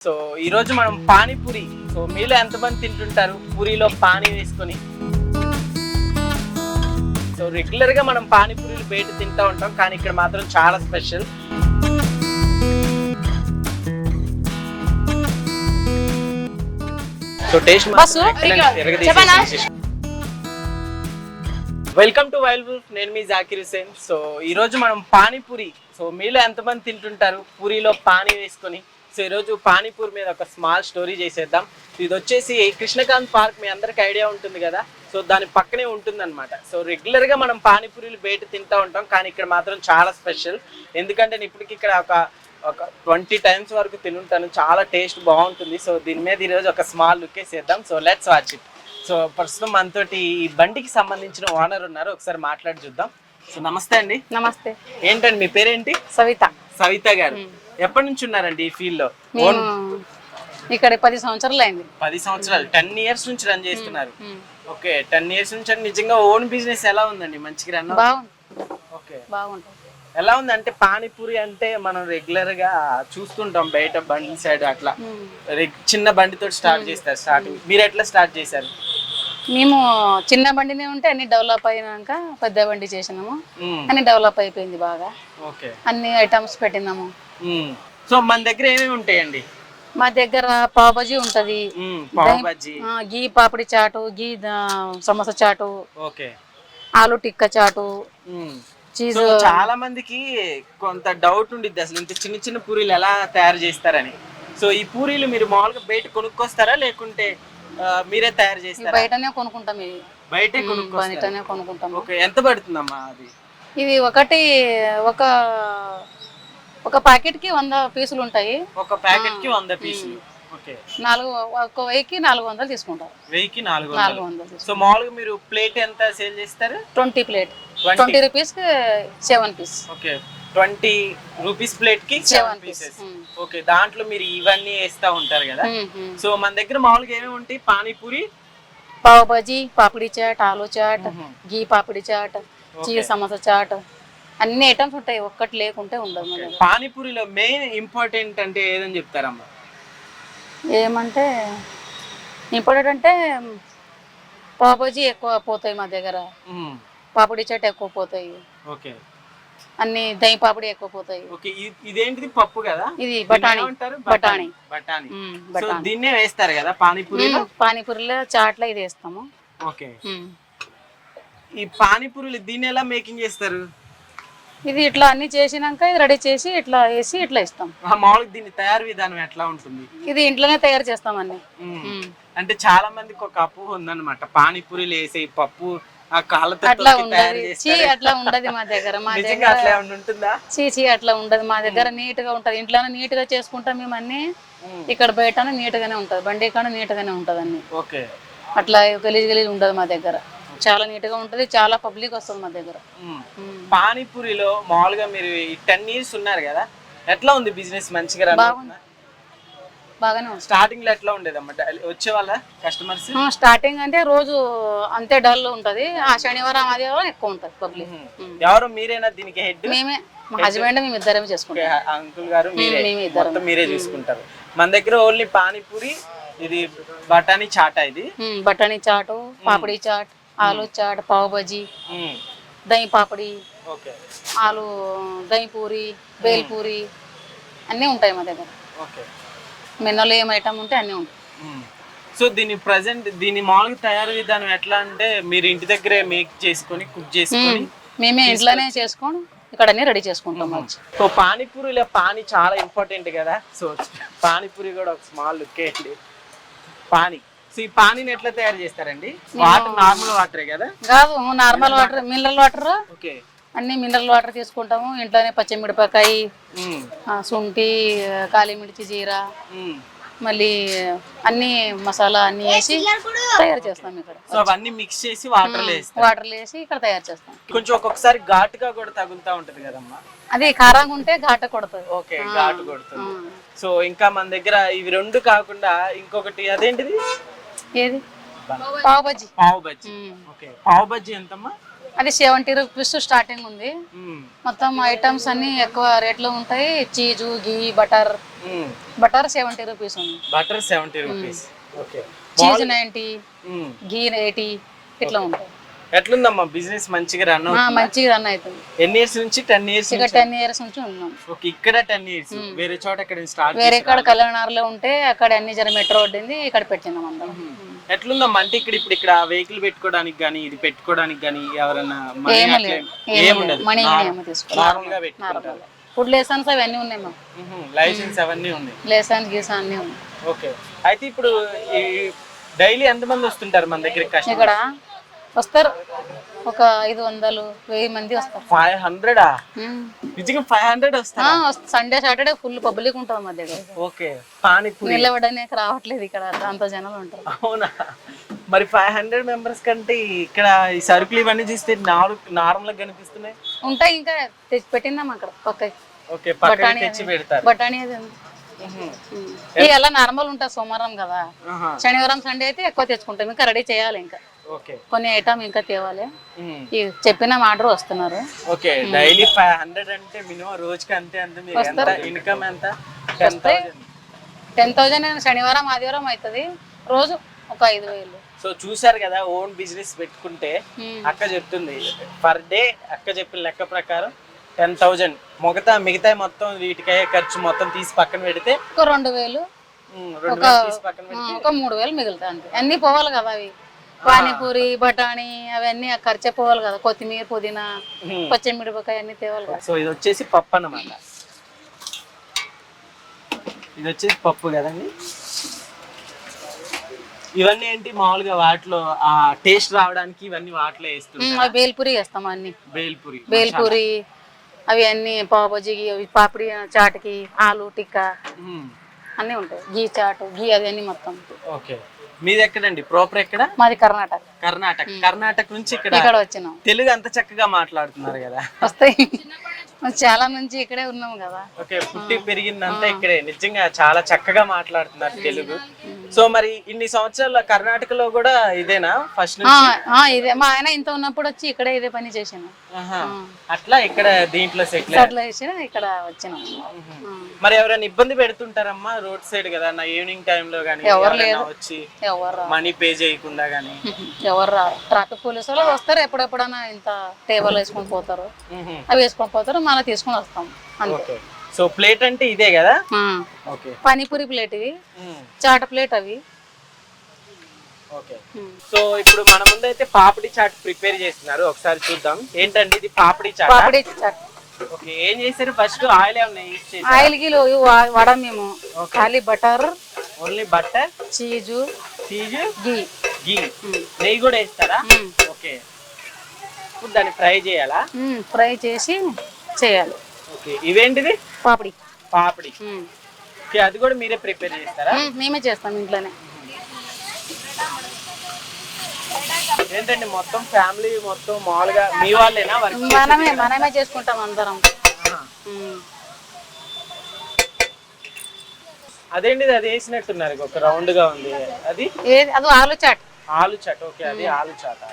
So ఈ రోజు మనం పానీపూరి. సో మీలో ఎంతమంది తింటుంటారు పూరిలో పానీ వేసుకొని? సో రెగ్యులర్ గా మనం పానీపూరీలు బయట తింటూ ఉంటాం, కానీ ఇక్కడ మాత్రం చాలా special. So taste welcome to wild wolf. నేను మీ జాకిర్ హుసేన్. సో ఈ రోజు మనం పానీపూరి. సో మీలో ఎంతమంది తింటుంటారు పూరిలో పానీ వేసుకొని? సో ఈరోజు పానీపూరి మీద ఒక స్మాల్ స్టోరీ చేసేద్దాం. ఇది వచ్చేసి కృష్ణకాంత్ పార్క్, మీ అందరికి ఐడియా ఉంటుంది కదా. సో దాని పక్కనే ఉంటుంది అనమాట. సో రెగ్యులర్గా మనం పానీపూరీలు బయట తింటూ ఉంటాం, కానీ ఇక్కడ మాత్రం చాలా స్పెషల్. ఎందుకంటే నేను ఇప్పటికి ఇక్కడ ఒక 20 టైమ్స్ వరకు తినుంటాను. చాలా టేస్ట్ బాగుంటుంది. సో దీని మీద ఈరోజు ఒక స్మాల్ లుక్ వేసేద్దాం. So let's watch it. So ప్రస్తుతం మనతోటి ఈ బండికి సంబంధించిన ఓనర్ ఉన్నారు, ఒకసారి మాట్లాడి చూద్దాం. సో నమస్తే అండి. నమస్తే. ఏంటండి మీ పేరేంటి? సవిత. సవిత గారు ఎప్పటి నుంచి ఉన్నారండి ఈ ఫీల్డ్ లో? ఇక్కడ 10 సంవత్సరాలు అయింది. 10 సంవత్సరాలు, 10 ఇయర్స్ నుంచి రన్ చేస్తున్నారు. ఓకే, 10 ఇయర్స్ నుంచి నిజంగా ఓన్ బిజినెస్ ఎలా ఉందండి? మంచిగా రన్? ఓకే, బాగుంటుంది. ఎలా ఉంది అంటే పానీపూరి అంటే మనం రెగ్యులర్ గా చూస్తుంటాం బయట బండి సైడ్ అట్లా చిన్న బండితో స్టార్ట్ చేస్తారు. స్టార్టింగ్ మీరు ఎట్లా స్టార్ట్ చేశారు? మేము చిన్న బండినే ఉంటే అన్ని డెవలప్ అయినాక పెద్ద బండి చేసినాము. అన్ని డెవలప్ అయిపోయింది బాగా. ఓకే, అన్ని ఐటమ్స్ పెట్టినాము. సో మన దగ్గర ఏమేమి ఉంటాయండి? మా దగ్గర పావ్ బజీ ఉంటది, గీ పాపడి చాటు, గీ సమోసా చాటు, ఓకే, ఆలు టిక్కా చాటు, చీజ్. చాలా మందికి కొంత డౌట్ ఉండిద్ది అసలు ఇంత చిన్న చిన్న పూరీలు ఎలా తయారు చేస్తారని. సో ఈ పూరీలు మీరు మామూలుగా బయట కొనుక్కొస్తారా లేకుంటే మీరే తయారు చేస్తారా? బయటనే కొనుక్కుంటాం. ఇది బయటే కొనుక్కుంటాం. ఓకే, ఎంత పడుతుందమ్మా అది? ఇది ఒక ప్యాకెట్ కి 100 పీసులు ఉంటాయి. ఒక ప్యాకెట్ కి 100 పీసులు. ఓకే, 1000కి 400 తీసుకుంటారు. 1000కి 400. సో మామూలుగా మీరు ప్లేట్ ఎంత సేల్ చేస్తారు? 20 ప్లేట్, 20 రూపీస్ కి 7 పీస్. ఓకే, 20 రూపీస్ ప్లేట్ కి 7 పీసెస్. ఓకే, దాంట్లో మీరు ఇవన్నీ వేస్తా ఉంటారు కదా. సో మన దగ్గర మామూలుగా ఏమేమి ఉంటాయి? పానీపూరి, పావ్ బజీ, పాపిడి చాట్, ఆలు చాట్, గీ పాపిడి చాట్, చీజ్ సమోసా చాట్, అన్ని ఐటమ్స్ ఉంటాయి. ఒక్కటి లేకుంటే ఉండదు. పానీపూరిలో మెయిన్ ఇంపార్టెంట్ అంటే ఏదని చెప్తారమ్మా? ఏమంటే ఇంపార్టెంట్ అంటే పావ్ బజీ ఎక్కువ పోతాయి మా దగ్గర, పాపిడి చాట్ ఎక్కువ పోతాయి. ఓకే, అన్ని దही పాపిడి ఎక్కువ పోతాయి. ఓకే, ఇదేంటిది? పప్పు కదా. ఇది బఠానీ. బఠానీ. సో దీన్నే వేస్తారు కదా పానీపూరిలో? పానీపూరిలో చాట్ల ఇది వేస్తాము. ఓకే, ఈ పానీపూరిలు దీన్ని ఎలా మేకింగ్ చేస్తారు? ఇది ఇట్లా అన్ని చేసినాక ఇది రెడీ చేసి ఇట్లా వేసి ఇట్లా ఇస్తాం. మామూలుగా దీని తయారు విధానం ఎట్లా ఉంటుంది? ఇది ఇంట్లోనే తయారు చేస్తాం అన్ని. అంటే చాలా మందికి ఒక అపోహ ఉందన్నమాట, పానీపూరిలు వేసే పప్పు ఆ కాళ్ళతో అట్లా ఉండదు. అట్లా ఉండదు మా దగ్గర. మా దగ్గర అట్లా ఉంటుందా? అట్లా ఉండదు. మా దగ్గర నీట్ గా ఉంటది. ఇంట్లోనే నీట్ గా చేసుకుంటాం మేము అన్ని. ఇక్కడ బయట నీట్ గానే ఉంటది, బండి కాడ నీట్ గానే ఉంటది అన్ని. ఓకే, అట్లా గలీజ్ ఉండదు మా దగ్గర. చాలా నీట్ గా ఉంటది, చాలా పబ్లిక్ వస్తుంది మా దగ్గర. పానీపూరిలో మామూలుగా మీరు 10 ఇయర్స్ ఉన్నారు కదా, ఎట్లా ఉంది బిజినెస్? మంచిగా బాగానే ఉంది. స్టార్టింగ్ లో ఎట్లా ఉండేదమ్మా? వచ్చే వాళ్ళ కస్టమర్స్? స్టార్టింగ్ అంటే రోజు అంతే డల్ ఉంటది. ఆ శనివారం ఆదివారం ఎక్కువ ఉంటది పబ్లిక్. ఎవరు మీరేనా దీనికి హెడ్? మేమే, మా హస్బెండ్ మేము ఇద్దరమే చేసుకుంటాం. అంకుల్ గారు మీరే చూసుకుంటారు. మన దగ్గర ఓన్లీ పానీపూరి, ఇది బఠానీ చాట్. ఇది బఠానీ చాటు, పాపడి చాట్, ఆలు చాట్, పావ్ బజీ, దही పాపడి, ఆలు దही పూరి, బేల్ పూరి అన్నీ ఉంటాయి మా దగ్గర. మెనూలో ఏం ఐటమ్ ఉంటే అన్నీ ఉంటాయి. సో దీని మామూలుగా తయారు విధానం ఎట్లా అంటే మీరు ఇంటి దగ్గరే మేక్ చేసుకొని కుక్ చేసుకొని? మేమే ఇంట్లోనే చేసుకొని ఇక్కడ అన్ని రెడీ చేసుకుంటాం. సో పానీపూరిలో పానీ చాలా ఇంపార్టెంట్ కదా. సో పానీపూరి కూడా ఒక స్మాల్ లుక్ వేయండి. పానీ, సో ఈ పానీని ఎట్లా తయారు చేస్తారండి? వాటర్ నార్మల్ వాటరే కదా? కాదు, normal water, mineral water. Okay, అన్ని మినరల్ వాటర్ తీసుకుంటాము. ఇంట్లోనే పచ్చిమిరపకాయ, శుంఠి, కాళీమిర్చి, జీరా, మళ్ళీ అన్ని మసాలా అన్ని వేసి తయారు చేస్తాం ఇక్కడ. సో అవన్నీ మిక్స్ చేసి వాటర్ వేసి ఇక్కడ తయారు చేస్తాం. కొంచెం ఒక్కొక్కసారి ఘాటుగా కూడా తగులుతా ఉంటది కదమ్మా? అది కారంగా ఉంటే ఘాట కొడుతుంది. ఓకే, ఘాటు కొడుతుంది. సో ఇంకా మన దగ్గర ఇవి రెండు కాకుండా ఇంకొకటి అదేంటిది? ఏది? పావ్ బజ్జీ. ఓకే, పావ్ బజ్జీ ఎంతమ్మా? అది 70 రూపీస్ స్టార్టింగ్ ఉంది. మ్మ్. మొత్తం ఐటమ్స్ అన్ని ఎక్కువ రేట్లో ఉంటాయి. చీజు, గీ, బటర్. బటర్ 70 రూపీస్ ఉంది. Butter 70 rupees. ఓకే. చీజ్ 90, గీ 80 ఇట్లా ఉంటాయి. ఎట్లుందమ్మా బిజినెస్? మంచిగా రన్ అవుతుంది? మంచిగా రన్ అవుతుంది. ఎన్ని ఇయర్స్ నుంచి? 10 ఇయర్స్. ఇక 10 ఇయర్స్ నుంచి ఉన్నాం. ఓకే. ఇక్కడ 10 ఇయర్స్. వేరే చోట ఎక్కడ స్టార్ట్? వేరే ఇక్కడ కళ్యాణార్లో ఉంటే అక్కడ అన్ని జర మెట్రో రోడ్డు ఇక్కడ పెట్టినాం అందరం. ఎట్లుందమ్మా అంటే ఇప్పుడు ఇక్కడ వెహికల్ పెట్టుకోవడానికి గానీ ఇది పెట్టుకోవడానికి గానీ ఎవరైనా ఏముండదు, మనీ నార్మల్ గా పెట్టుకుంటారు. ఫుడ్ లైసెన్స్ అవన్నీ ఉన్నాయి మాకు. లైసెన్స్ అవన్నీ ఉన్నాయి. లైసెన్స్ గీసా అన్ని ఉన్నాయి. ఓకే. అయితే ఇప్పుడు డైలీ ఎంతమంది వస్తుంటారు మన దగ్గర? ఇక్కడ వస్తారు ఒక 500, 1000 మంది వస్తారు. 500? నిజంగా 500 వస్తారు? సండే సాటర్డే ఫుల్ పబ్లిక్ ఉంటుంది మా దగ్గర. ఓకే. పానీపూరి నిలబడడానికి రావట్లేదు ఇక్కడ, అంత జనాలు ఉంటారు. అవునా? మరి 500 మెంబర్స్ కంటే ఇక్కడ ఈ సరుకులు ఇవన్నీ చూస్తే నార్మల్ గా కనిపిస్తున్నాయి. ఉంటాయి ఇంకా పెట్టినాం అక్కడ పక్కకి. ఓకే. పక్కకి తెచ్చి పెడతారు. బఠానీ అది ఇలా నార్మల్ ఉంటుంది. సోమవారం కదా, శనివారం సండే అయితే ఎక్కువ తెచ్చుకుంటాం. ఇంకా రెడీ చేయాలి, ఇంకా కొన్ని ఐటమ్ ఇంకా తేవాలి. చెప్పిన ఆర్డర్ వస్తున్నారు. ఓకే. డైలీ 500 అంటే మినిమం రోజుకి అంతే ఇన్కమ్ ఎంత? 10,000 శనివారం ఆదివారం అవుతుంది. రోజు ఒక 5,000. సో చూసారు కదా, ఓన్ బిజినెస్ పెట్టుకుంటే అక్క చెప్తుంది పర్ డే అక్క చెప్పిన లెక్క ప్రకారం 10,000. మిగతా మొత్తం వీటికి అయ్యే ఖర్చు మొత్తం తీసి పక్కన పెడితే ఒక 2,000 తీసి పక్కన పెడితే ఒక 3,000 మిగులుతాయి అంతే. అన్ని పోవాలి కదా, అవి పానీపూరి, బఠానీ అవన్నీ ఖర్చే పోవాలి కదా. కొత్తిమీర, పుదీనా, పచ్చిమిరపకాయ అన్ని తేవాలి కదా. సో ఇది వచ్చేసి పప్పు అన్నమాట. ఇది వచ్చేసి పప్పు కదండి. ఇవన్నీ ఏంటి మామూలుగా వాటిలో ఆ టేస్ట్ రావడానికి ఇవన్నీ వాటిలో వేస్తున్నాం. బేల్పూరి వేస్తాం. అన్ని బేల్పూరి అవి అన్ని పావు బజ్జీకి, పాపిడి చాట్కి, ఆలు టిక్కా అన్ని ఉంటాయి. గీ చాట్, గీ అది అన్ని మొత్తం. ఓకే. మీది ఎక్కడండి? ప్రాపర్ ఎక్కడ? మాది కర్ణాటక. కర్ణాటక నుంచి ఇక్కడ వచ్చినాం. తెలుగు అంత చక్కగా మాట్లాడుతున్నారు కదా. వస్తాయి, చాలా నుంచి ఇక్కడే ఉన్నాం కదా. ఓకే. పుట్టి పెరిగిందంతా ఇక్కడే. నిజంగా చాలా చక్కగా మాట్లాడుతున్నారు తెలుగు. సో మరి ఇన్ని సంవత్సరాల కర్ణాటకలో కూడా ఇదేనా ఫస్ట్ నుంచి? ఇదే. మా ఆయన ఇంత ఉన్నప్పుడు వచ్చి ఇక్కడే ఇదే పని చేసాను. అట్లా ఇక్కడ దీంట్లో సెటిల్ ఇక్కడ వచ్చినాం. మరి ఎవరైనా ఇబ్బంది పెడుతుంటారమ్మా రోడ్ సైడ్ కదా ఈవినింగ్ టైమ్ లో గానీ వచ్చి మనీ పే చేయకుండా గానీ? ఎవరు రారు. ట్రాఫిక్ పోలీసు వాళ్ళు వస్తారు ఎప్పుడెప్పుడైనా, ఇంత టేబుల్ వేసుకొని పోతారు, అవి వేసుకొని పోతారు, మనం తీసుకొని వస్తాం అంతే. సో ప్లేట్ అంటే ఇదే కదా? ఓకే. పానీపూరి ప్లేట్ ఇవి, చాట్ ప్లేట్ అవి. ఓకే. సో ఇప్పుడు మన ముందు అయితే పాపిడి చాట్ ప్రిపేర్ చేస్తున్నారు, ఒకసారి చూద్దాం. ఏంటండి ఇది? పాపిడి చాట్. పాపిడి చాట్. ఓకే. ఏం చేశారు? ఫస్ట్ ఆయిల్ ఏమన్నా యూజ్ చేశారు? ఆయిల్ కి వాడం మేము. ఖాళీ బటర్, ఓన్లీ బటర్, చీజ్, గీ, నెయ్యి కూడా వేస్తారా? ఓకే. ఇప్పుడు దాన్ని ఫ్రై చేయాలా? ఫ్రై చేసి చేయాలి. ఓకే. ఇవేంటిది? పాపిడి. ఓకే. అది కూడా మీరే ప్రిపేర్ చేస్తారా? మేమే చేస్తాం ఇంట్లోనే. ఏంటండి మొత్తం ఫ్యామిలీ మొత్తం మామూలుగా మీ వాళ్ళేనా? మనమే చేసుకుంటాం అందరం. అదేంటి అది వేసినట్టున్నారు, ఒక రౌండ్ గా ఉంది అది? అది ఆలు చాట్. ఓకే. అది ఆలు చాట్.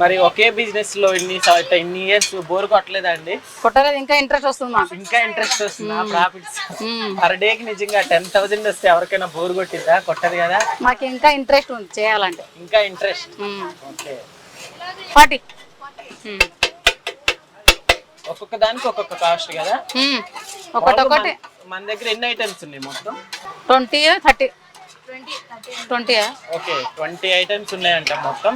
మరి ఒకే బిజినెస్ లో ఇన్ని ఇయర్స్ బోర్ కొట్టలేదా అండి? కొట్టలేదు. ఇంకా ఇంట్రెస్ట్ వస్తుందా? ప్రాఫిట్స్ పర్ డే కి నిజంగా 10,000 వస్తే ఎవరికైనా బోర్ కొట్టిందా? కొట్టదు కదా. మాకు ఇంకా ఇంట్రెస్ట్ ఉంది చేయాలంటే. ఇంకా ఇంట్రెస్ట్. ఓకే. 40. ఒక్కొక్క దానికి ఒక్కొక్క కాస్ట్ కదా. ఒకటి మన దగ్గర ఎన్ని ఐటమ్స్ ఉన్నాయి మొత్తం? 20, 30. 20. ఓకే. 20 ఐటమ్స్ ఉన్నాయంట మొత్తం.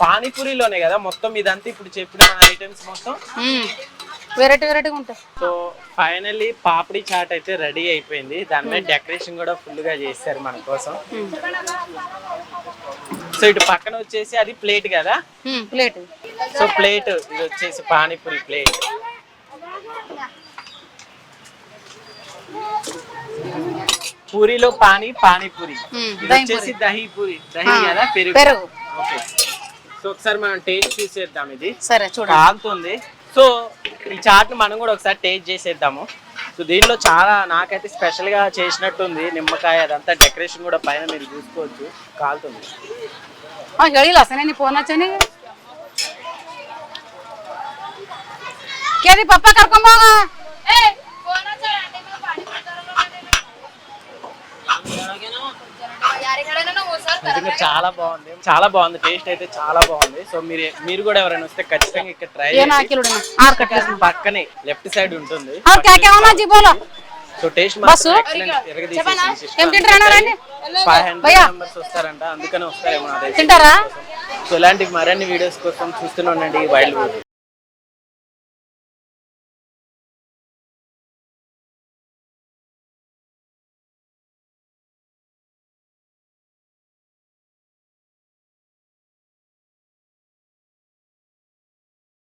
పానీపూరిలోనే కదా మొత్తం ఇదంతా ఇప్పుడు చెప్పిన ఐటమ్స్ మొత్తం వెరైటీగా ఉంటాయి. సో ఫైనల్లీ పాపిడి చాట్ అయితే రెడీ అయిపోయింది. దాని మీద డెకరేషన్ కూడా ఫుల్ గా చేశారు మన కోసం. సో ఇటు పక్కన వచ్చేసి అది ప్లేట్ కదా. ప్లేట్. సో ప్లేట్ ఇది వచ్చేసి పానీపూరి ప్లేట్. పూరిలో పానీపూరి. ఇది వచ్చేసి దహి పూరి. దహి కదా, పెరుగు. ఓకే. సో ఒకసారి మనం టేస్ట్ చూసేద్దాం. ఇది సరే చూడండి. కాలుతుంది. సో ఈ చాట్ మనం కూడా ఒకసారి టేస్ట్ చేసేద్దాము. సో దీనిలో చాలా నాకైతే స్పెషల్గా చేసినట్టుంది నిమ్మకాయ, అదంతా డెకరేషన్ కూడా పైన మీరు చూసుకోవచ్చు కాలుతుంది. ಹೇಳಿಲ್ಲ ಸರ್ ನೀನು ಫೋನ್ ಹಚ್ಚನಿ ಕೇಳಿ ಪಪ್ಪ ಕರ್ಕೊಂಬೋಗ నిజంగా చాలా బాగుంది టేస్ట్ అయితే చాలా బాగుంది. సో మీరు కూడా ఎవరైనా వస్తే ఖచ్చితంగా ఇక్కడ ట్రై చేయండి. పక్కనే లెఫ్ట్ సైడ్ ఉంటుంది. సో టేస్ట్ మాత్రం ఎక్సలెంట్. ఎరగదీసేసి 500 మెంబర్స్ వస్తారంట, అందుకనే వస్తారేమో. తింటారా? సో ఇలాంటి మరిన్ని వీడియోస్ కోసం చూస్తూనే ఉండండి వైల్డ్.